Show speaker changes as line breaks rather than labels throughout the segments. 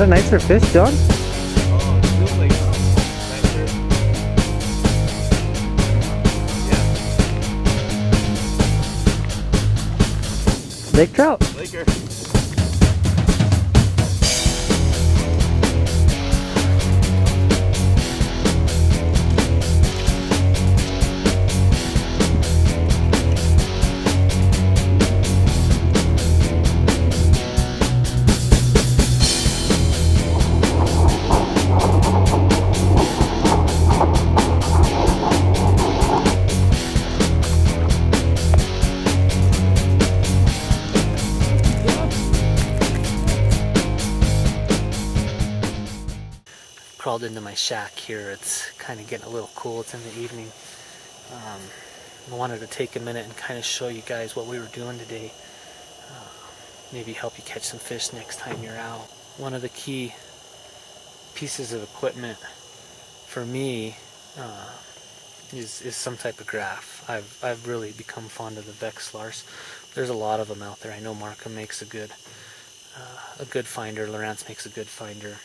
that a nicer fish, John?
Oh, it feels like nicer. Yeah.
Lake trout.
Laker.
Crawled into my shack here. It's kind of getting a little cool. It's in the evening. I wanted to take a minute and kind of show you guys what we were doing today. Maybe help you catch some fish next time you're out. One of the key pieces of equipment for me is some type of graph. I've really become fond of the Vexilars. There's a lot of them out there. I know Markham makes a good finder. Lowrance makes a good finder.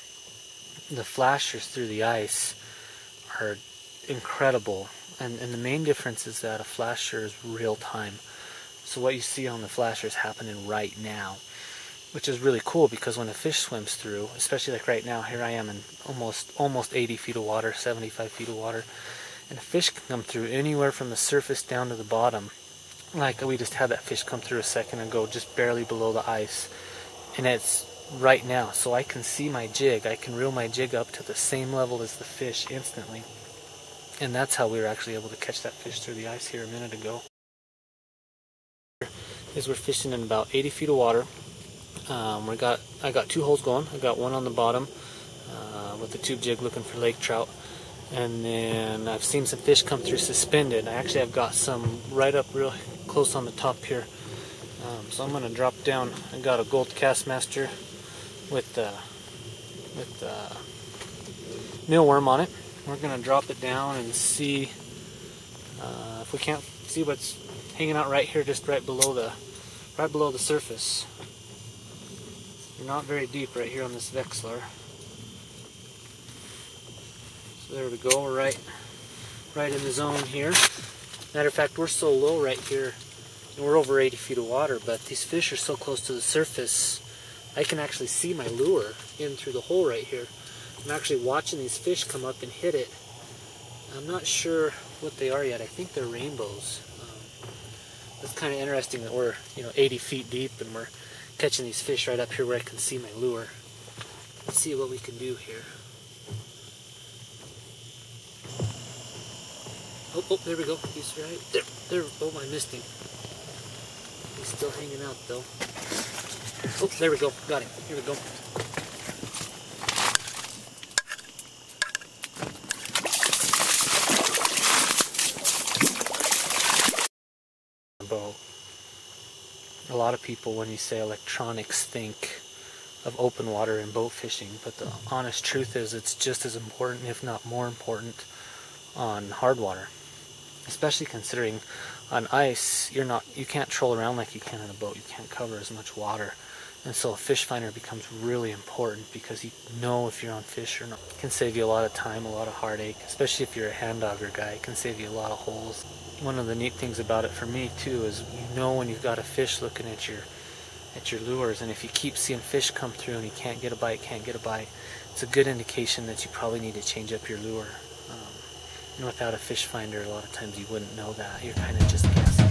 The flashers through the ice are incredible, and the main difference is that a flasher is real time. So what you see on the flasher is happening right now, which is really cool, because when a fish swims through, especially like right now, here I am in almost 80 feet of water, 75 feet of water, and a fish can come through anywhere from the surface down to the bottom. Like we just had that fish come through a second ago, just barely below the ice, and it's right now, so I can see my jig. I can reel my jig up to the same level as the fish instantly, and that's how we were actually able to catch that fish through the ice here a minute ago. Is we're fishing in about 80 feet of water. I got two holes going. I got one on the bottom with the tube jig looking for lake trout, and then I've seen some fish come through suspended. I've got some right up real close on the top here. So I'm going to drop down. I got a Gold Castmaster with mealworm on it. We're going to drop it down and see if we can't see what's hanging out right here, just right below the surface. You're not very deep right here on this Vexilar. So there we go. We're right in the zone here. Matter of fact, we're so low right here. We're over 80 feet of water, but these fish are so close to the surface, I can actually see my lure in through the hole right here. I'm actually watching these fish come up and hit it. I'm not sure what they are yet. I think they're rainbows. It's kind of interesting that we're 80 feet deep and we're catching these fish right up here where I can see my lure. Let's see what we can do here. Oh, there we go. He's right there. Oh, I missed him. He's still hanging out though. Oh, there we go. Got him. Here we go. Boat. A lot of people, when you say electronics, think of open water and boat fishing, but the honest truth is it's just as important, if not more important, on hard water. Especially considering on ice, you can't troll around like you can in a boat. You can't cover as much water. And so a fish finder becomes really important, because you know if you're on fish or not. It can save you a lot of time, a lot of heartache, especially if you're a hand dogger guy. It can save you a lot of holes. One of the neat things about it for me too is you know when you've got a fish looking at your lures, and if you keep seeing fish come through and you can't get a bite, it's a good indication that you probably need to change up your lure. And without a fish finder, a lot of times you wouldn't know that. You're kind of just guessing.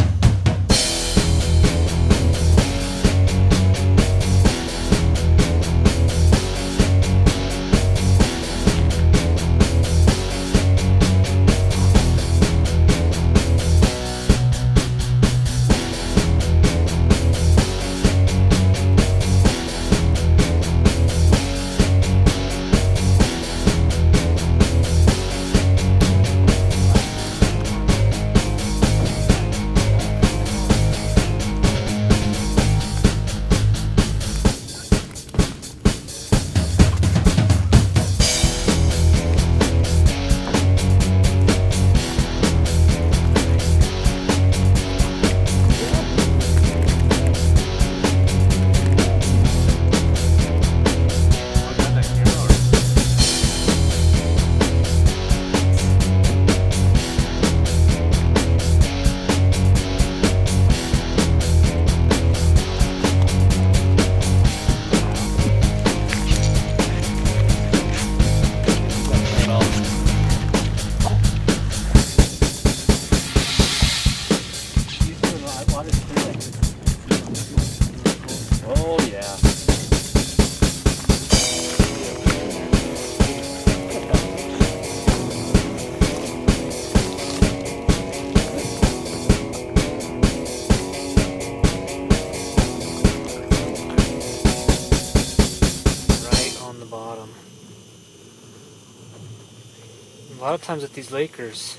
lot of times with these Lakers,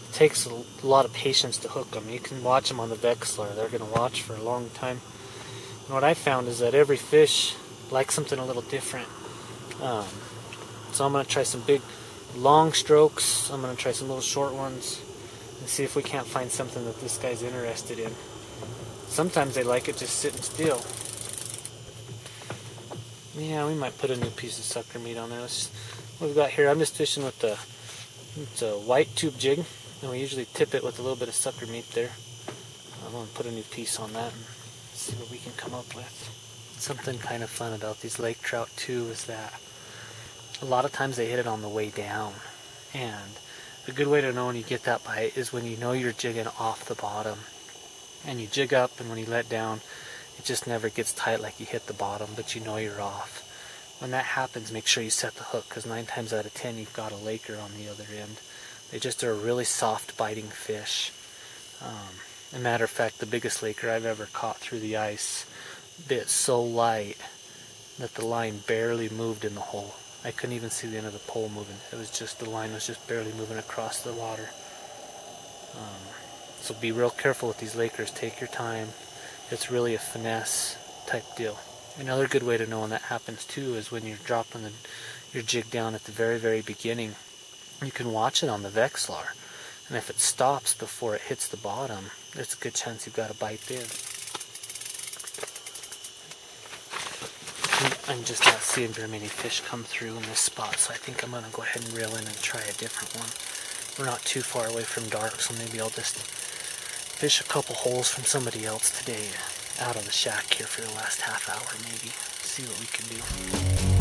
it takes a lot of patience to hook them. You can watch them on the Vexilar. They're going to watch for a long time. And what I found is that every fish likes something a little different. So I'm going to try some big long strokes. I'm going to try some little short ones and see if we can't find something that this guy's interested in. Sometimes they like it just sitting still. Yeah, we might put a new piece of sucker meat on there. What we've got here, I'm just fishing with it's a white tube jig, and we usually tip it with a little bit of sucker meat there. I'm going to put a new piece on that and see what we can come up with. Something kind of fun about these lake trout too is that a lot of times they hit it on the way down, and a good way to know when you get that bite is when you know you're jigging off the bottom, and you jig up, and when you let down, it just never gets tight like you hit the bottom, but you know you're off. When that happens, make sure you set the hook, because 9 times out of 10 you've got a Laker on the other end. They just are a really soft biting fish. As a matter of fact, the biggest Laker I've ever caught through the ice bit so light that the line barely moved in the hole. I couldn't even see the end of the pole moving. It was just, the line was just barely moving across the water. So be real careful with these Lakers. Take your time. It's really a finesse type deal. Another good way to know when that happens too is when you're dropping your jig down at the very, very beginning. You can watch it on the Vexilar, and if it stops before it hits the bottom, there's a good chance you've got a bite there. I'm just not seeing very many fish come through in this spot, so I think I'm going to go ahead and reel in and try a different one. We're not too far away from dark, so maybe I'll just fish a couple holes from somebody else today out of the shack here for the last half hour maybe. See what we can do.